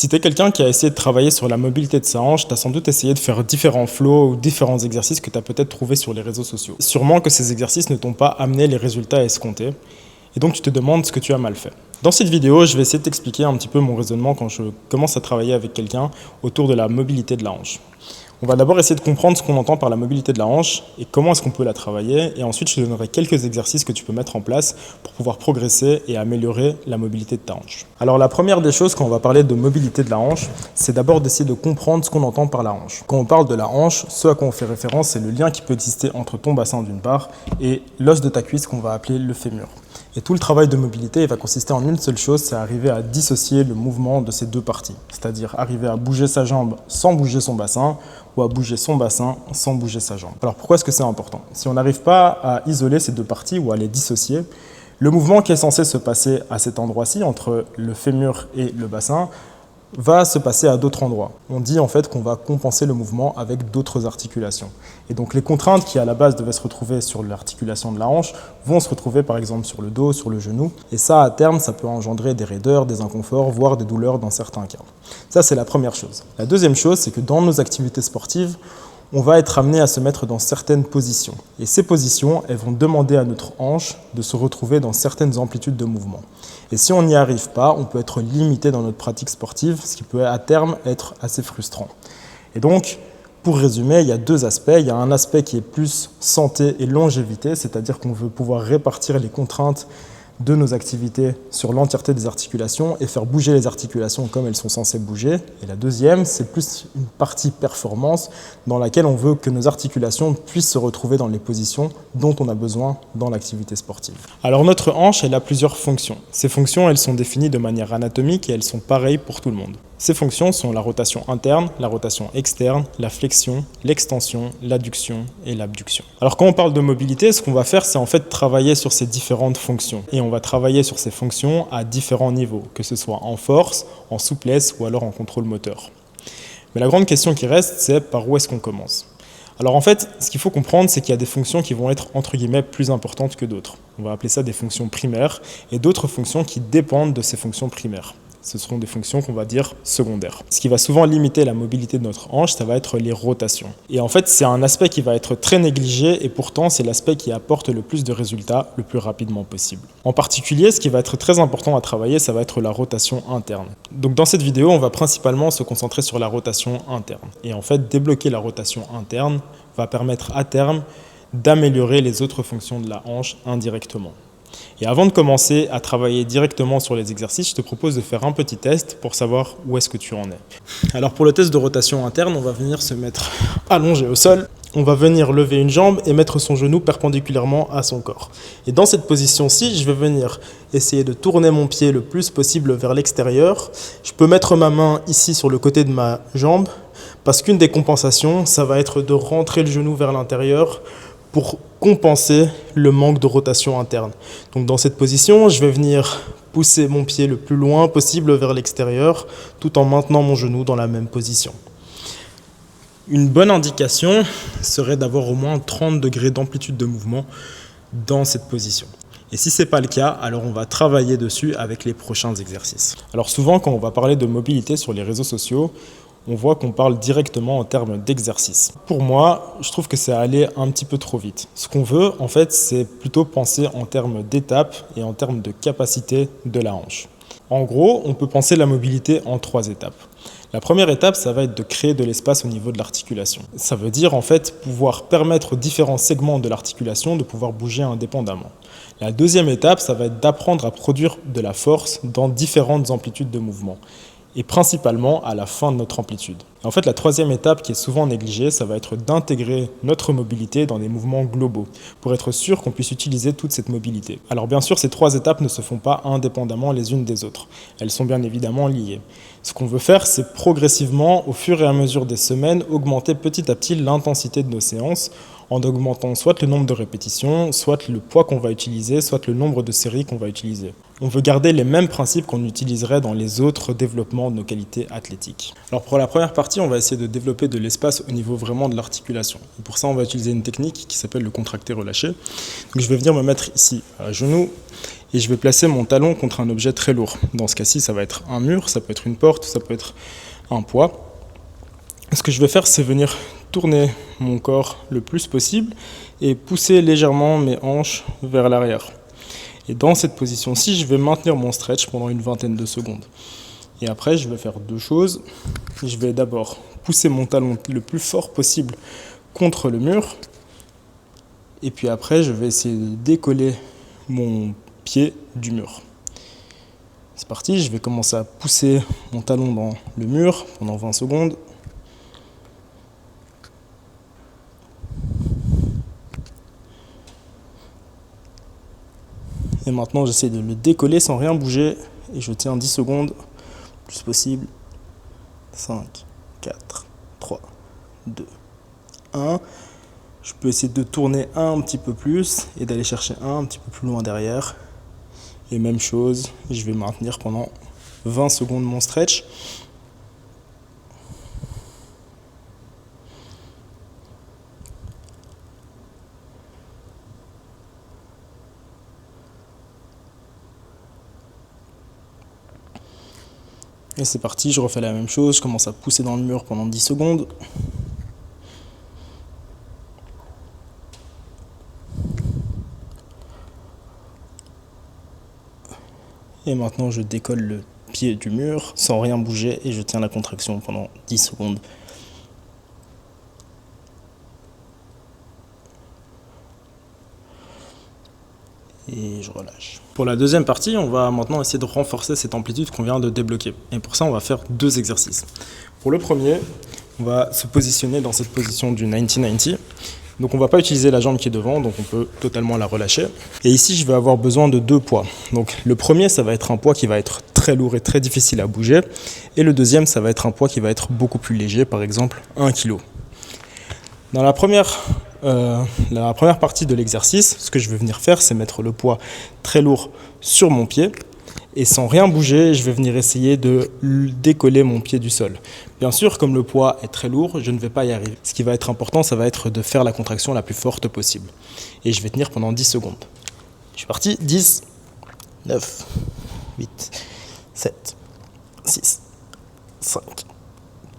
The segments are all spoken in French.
Si tu es quelqu'un qui a essayé de travailler sur la mobilité de sa hanche, tu as sans doute essayé de faire différents flows ou différents exercices que tu as peut-être trouvés sur les réseaux sociaux. Sûrement que ces exercices ne t'ont pas amené les résultats escomptés, et donc tu te demandes ce que tu as mal fait. Dans cette vidéo, je vais essayer de t'expliquer un petit peu mon raisonnement quand je commence à travailler avec quelqu'un autour de la mobilité de la hanche. On va d'abord essayer de comprendre ce qu'on entend par la mobilité de la hanche et comment est-ce qu'on peut la travailler, et ensuite je te donnerai quelques exercices que tu peux mettre en place pour pouvoir progresser et améliorer la mobilité de ta hanche. Alors la première des choses quand on va parler de mobilité de la hanche, c'est d'abord d'essayer de comprendre ce qu'on entend par la hanche. Quand on parle de la hanche, ce à quoi on fait référence, c'est le lien qui peut exister entre ton bassin d'une part et l'os de ta cuisse qu'on va appeler le fémur. Et tout le travail de mobilité va consister en une seule chose, c'est arriver à dissocier le mouvement de ces deux parties. C'est-à-dire arriver à bouger sa jambe sans bouger son bassin ou à bouger son bassin sans bouger sa jambe. Alors pourquoi est-ce que c'est important? Si on n'arrive pas à isoler ces deux parties ou à les dissocier, le mouvement qui est censé se passer à cet endroit-ci, entre le fémur et le bassin, va se passer à d'autres endroits. On dit en fait qu'on va compenser le mouvement avec d'autres articulations. Et donc les contraintes qui à la base devaient se retrouver sur l'articulation de la hanche vont se retrouver par exemple sur le dos, sur le genou. Et ça à terme, ça peut engendrer des raideurs, des inconforts, voire des douleurs dans certains cas. Ça c'est la première chose. La deuxième chose, c'est que dans nos activités sportives, on va être amené à se mettre dans certaines positions. Et ces positions, elles vont demander à notre hanche de se retrouver dans certaines amplitudes de mouvement. Et si on n'y arrive pas, on peut être limité dans notre pratique sportive, ce qui peut à terme être assez frustrant. Et donc, pour résumer, il y a deux aspects. Il y a un aspect qui est plus santé et longévité, c'est-à-dire qu'on veut pouvoir répartir les contraintes de nos activités sur l'entièreté des articulations et faire bouger les articulations comme elles sont censées bouger. Et la deuxième, c'est plus une partie performance dans laquelle on veut que nos articulations puissent se retrouver dans les positions dont on a besoin dans l'activité sportive. Alors notre hanche, elle a plusieurs fonctions. Ces fonctions, elles sont définies de manière anatomique et elles sont pareilles pour tout le monde. Ces fonctions sont la rotation interne, la rotation externe, la flexion, l'extension, l'adduction et l'abduction. Alors quand on parle de mobilité, ce qu'on va faire, c'est en fait travailler sur ces différentes fonctions. Et on va travailler sur ces fonctions à différents niveaux, que ce soit en force, en souplesse ou alors en contrôle moteur. Mais la grande question qui reste, c'est par où est-ce qu'on commence? Alors en fait, ce qu'il faut comprendre, c'est qu'il y a des fonctions qui vont être entre guillemets plus importantes que d'autres. On va appeler ça des fonctions primaires et d'autres fonctions qui dépendent de ces fonctions primaires. Ce seront des fonctions qu'on va dire secondaires. Ce qui va souvent limiter la mobilité de notre hanche, ça va être les rotations. Et en fait, c'est un aspect qui va être très négligé et pourtant, c'est l'aspect qui apporte le plus de résultats le plus rapidement possible. En particulier, ce qui va être très important à travailler, ça va être la rotation interne. Donc dans cette vidéo, on va principalement se concentrer sur la rotation interne. Et en fait, débloquer la rotation interne va permettre à terme d'améliorer les autres fonctions de la hanche indirectement. Et avant de commencer à travailler directement sur les exercices, je te propose de faire un petit test pour savoir où est-ce que tu en es. Alors pour le test de rotation interne, on va venir se mettre allongé au sol. On va venir lever une jambe et mettre son genou perpendiculairement à son corps. Et dans cette position-ci, je vais venir essayer de tourner mon pied le plus possible vers l'extérieur. Je peux mettre ma main ici sur le côté de ma jambe parce qu'une des compensations, ça va être de rentrer le genou vers l'intérieur pour compenser le manque de rotation interne. Donc dans cette position, je vais venir pousser mon pied le plus loin possible vers l'extérieur tout en maintenant mon genou dans la même position. Une bonne indication serait d'avoir au moins 30 degrés d'amplitude de mouvement dans cette position. Et si ce n'est pas le cas, alors on va travailler dessus avec les prochains exercices. Alors souvent, quand on va parler de mobilité sur les réseaux sociaux, on voit qu'on parle directement en termes d'exercice. Pour moi, je trouve que c'est aller un petit peu trop vite. Ce qu'on veut, en fait, c'est plutôt penser en termes d'étapes et en termes de capacité de la hanche. En gros, on peut penser la mobilité en 3 étapes. La première étape, ça va être de créer de l'espace au niveau de l'articulation. Ça veut dire en fait pouvoir permettre aux différents segments de l'articulation de pouvoir bouger indépendamment. La deuxième étape, ça va être d'apprendre à produire de la force dans différentes amplitudes de mouvement, et principalement à la fin de notre amplitude. En fait, la troisième étape qui est souvent négligée, ça va être d'intégrer notre mobilité dans des mouvements globaux, pour être sûr qu'on puisse utiliser toute cette mobilité. Alors bien sûr, ces 3 étapes ne se font pas indépendamment les unes des autres. Elles sont bien évidemment liées. Ce qu'on veut faire, c'est progressivement, au fur et à mesure des semaines, augmenter petit à petit l'intensité de nos séances, en augmentant soit le nombre de répétitions, soit le poids qu'on va utiliser, soit le nombre de séries qu'on va utiliser. On veut garder les mêmes principes qu'on utiliserait dans les autres développements de nos qualités athlétiques. Alors pour la première partie, on va essayer de développer de l'espace au niveau vraiment de l'articulation. Pour ça, on va utiliser une technique qui s'appelle le contracté relâché. Donc je vais venir me mettre ici à genoux et je vais placer mon talon contre un objet très lourd. Dans ce cas-ci, ça va être un mur, ça peut être une porte, ça peut être un poids. Ce que je vais faire, c'est venir tourner mon corps le plus possible et pousser légèrement mes hanches vers l'arrière. Et dans cette position-ci, je vais maintenir mon stretch pendant une vingtaine de secondes. Et après, je vais faire deux choses. Je vais d'abord pousser mon talon le plus fort possible contre le mur. Et puis après, je vais essayer de décoller mon pied du mur. C'est parti, je vais commencer à pousser mon talon dans le mur pendant 20 secondes. Et maintenant, j'essaie de le décoller sans rien bouger. Et je tiens 10 secondes, le plus possible. 5, 4, 3, 2, 1. Je peux essayer de tourner un petit peu plus et d'aller chercher un petit peu plus loin derrière. Et même chose, je vais maintenir pendant 20 secondes mon stretch. Et c'est parti, je refais la même chose, je commence à pousser dans le mur pendant 10 secondes. Et maintenant je décolle le pied du mur sans rien bouger et je tiens la contraction pendant 10 secondes. Et je relâche. Pour la deuxième partie, on va maintenant essayer de renforcer cette amplitude qu'on vient de débloquer. Et pour ça, on va faire deux exercices. Pour le premier, on va se positionner dans cette position du 90-90. Donc on ne va pas utiliser la jambe qui est devant, donc on peut totalement la relâcher. Et ici, je vais avoir besoin de deux poids. Donc le premier, ça va être un poids qui va être très lourd et très difficile à bouger. Et le deuxième, ça va être un poids qui va être beaucoup plus léger, par exemple 1 kg. Dans la première partie de l'exercice, ce que je vais venir faire, c'est mettre le poids très lourd sur mon pied. Et sans rien bouger, je vais venir essayer de décoller mon pied du sol. Bien sûr, comme le poids est très lourd, je ne vais pas y arriver. Ce qui va être important, ça va être de faire la contraction la plus forte possible. Et je vais tenir pendant 10 secondes. Je suis parti. 10, 9, 8, 7, 6, 5,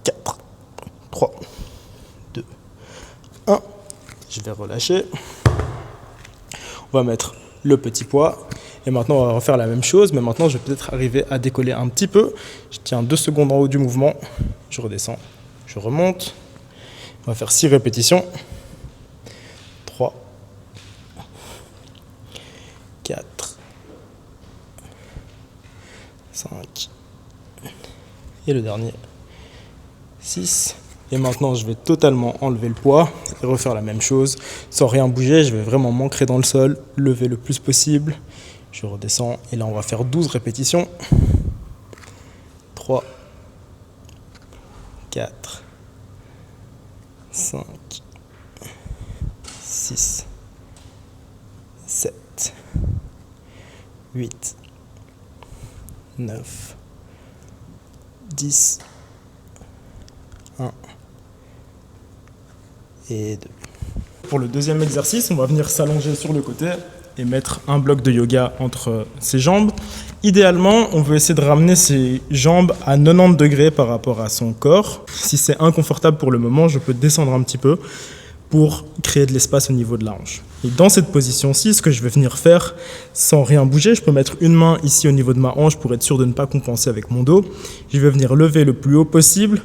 4, 3, 2, 1. Je vais relâcher. On va mettre le petit poids. Et maintenant, on va refaire la même chose, mais maintenant, je vais peut-être arriver à décoller un petit peu. Je tiens 2 secondes en haut du mouvement. Je redescends. Je remonte. On va faire 6 répétitions. 3, 4, 5. Et le dernier, 6. Et maintenant, je vais totalement enlever le poids et refaire la même chose. Sans rien bouger, je vais vraiment m'ancrer dans le sol, lever le plus possible. Je redescends et là on va faire 12 répétitions. 3, 4, 5, 6, 7, 8, 9, 10, 1 et 2. Pour le deuxième exercice, on va venir s'allonger sur le côté et mettre un bloc de yoga entre ses jambes. Idéalement, on veut essayer de ramener ses jambes à 90 degrés par rapport à son corps. Si c'est inconfortable pour le moment, je peux descendre un petit peu pour créer de l'espace au niveau de la hanche. Et dans cette position-ci, ce que je vais venir faire sans rien bouger, je peux mettre une main ici au niveau de ma hanche pour être sûr de ne pas compenser avec mon dos. Je vais venir lever le plus haut possible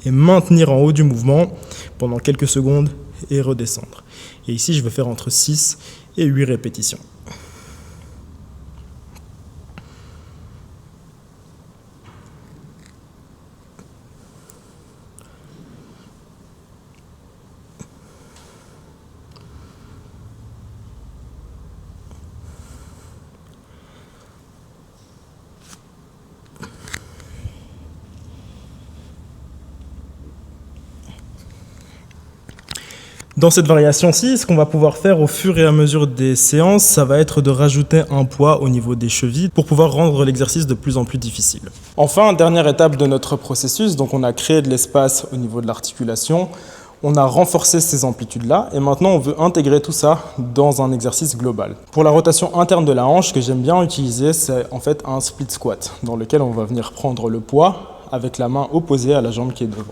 et maintenir en haut du mouvement pendant quelques secondes et redescendre. Et ici, je vais faire entre 6 et 8 répétitions. Dans cette variation-ci, ce qu'on va pouvoir faire au fur et à mesure des séances, ça va être de rajouter un poids au niveau des chevilles pour pouvoir rendre l'exercice de plus en plus difficile. Enfin, dernière étape de notre processus, donc on a créé de l'espace au niveau de l'articulation. on a renforcé ces amplitudes-là et maintenant on veut intégrer tout ça dans un exercice global. Pour la rotation interne de la hanche, ce que j'aime bien utiliser, c'est en fait un split squat dans lequel on va venir prendre le poids avec la main opposée à la jambe qui est devant.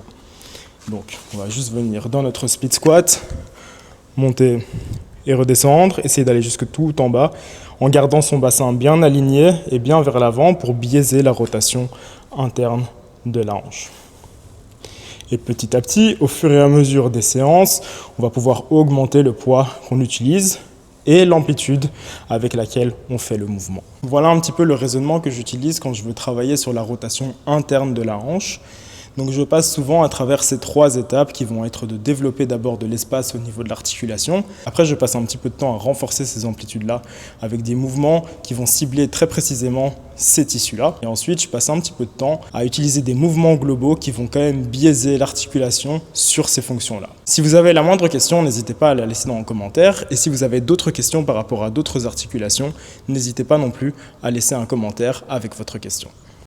Donc on va juste venir dans notre split squat, monter et redescendre, essayer d'aller jusque tout en bas en gardant son bassin bien aligné et bien vers l'avant pour biaiser la rotation interne de la hanche. Et petit à petit, au fur et à mesure des séances, on va pouvoir augmenter le poids qu'on utilise et l'amplitude avec laquelle on fait le mouvement. Voilà un petit peu le raisonnement que j'utilise quand je veux travailler sur la rotation interne de la hanche. Donc je passe souvent à travers ces 3 étapes qui vont être de développer d'abord de l'espace au niveau de l'articulation. Après, je passe un petit peu de temps à renforcer ces amplitudes-là avec des mouvements qui vont cibler très précisément ces tissus-là. Et ensuite, je passe un petit peu de temps à utiliser des mouvements globaux qui vont quand même biaiser l'articulation sur ces fonctions-là. Si vous avez la moindre question, n'hésitez pas à la laisser dans les commentaires. Et si vous avez d'autres questions par rapport à d'autres articulations, n'hésitez pas non plus à laisser un commentaire avec votre question.